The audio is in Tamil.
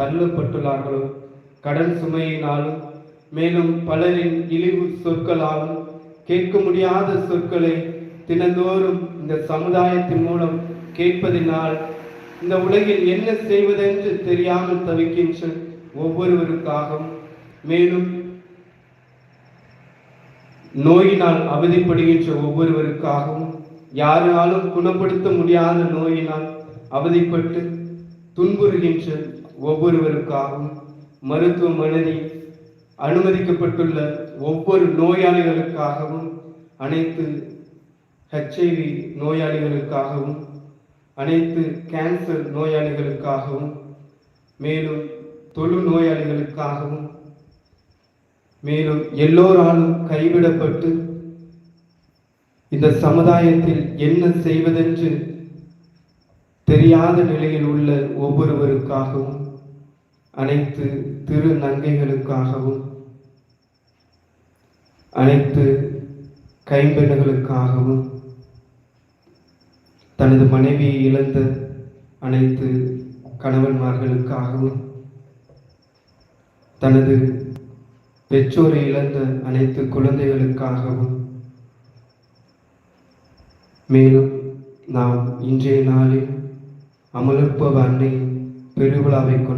தள்ளப்பட்டுள்ளார்களோ, கடன் சுமையினாலும் மேலும் பலரின் இழிவு சொற்களாலும் கேட்க முடியாத சொற்களை தினந்தோறும் இந்த சமுதாயத்தின் மூலம் கேட்பதினால் இந்த உலகில் என்ன செய்வதென்று தெரியாமல் தவிக்கின்ற ஒவ்வொருவருக்காகவும், மேலும் நோயினால் அவதிப்படுகின்ற ஒவ்வொருவருக்காகவும், யாராலும் குணப்படுத்த முடியாத நோயினால் அவதிப்பட்டு துன்புறுகின்ற ஒவ்வொருவருக்காகவும், மருத்துவமனையில் அனுமதிக்கப்பட்டுள்ள ஒவ்வொரு நோயாளிகளுக்காகவும், அனைத்து HIV நோயாளிகளுக்காகவும், அனைத்து கேன்சர் நோயாளிகளுக்காகவும், மேலும் தொழு நோயாளிகளுக்காகவும், மேலும் எல்லோராலும் கைவிடப்பட்டு இந்த சமுதாயத்தில் என்ன செய்வதென்று தெரியாத நிலையில் உள்ள ஒவ்வொருவருக்காகவும், அனைத்து திரு நங்கைகளுக்காகவும், அனைத்து கைம்பெண்களுக்காகவும், தனது மனைவியை இழந்த அனைத்து கணவன்மார்களுக்காகவும், தனது பெற்றோரை இழந்த அனைத்து குழந்தைகளுக்காகவும், மேலும் நாம் இன்றைய நாளில் அமலப்பவ அன்னை பெருவிழாவை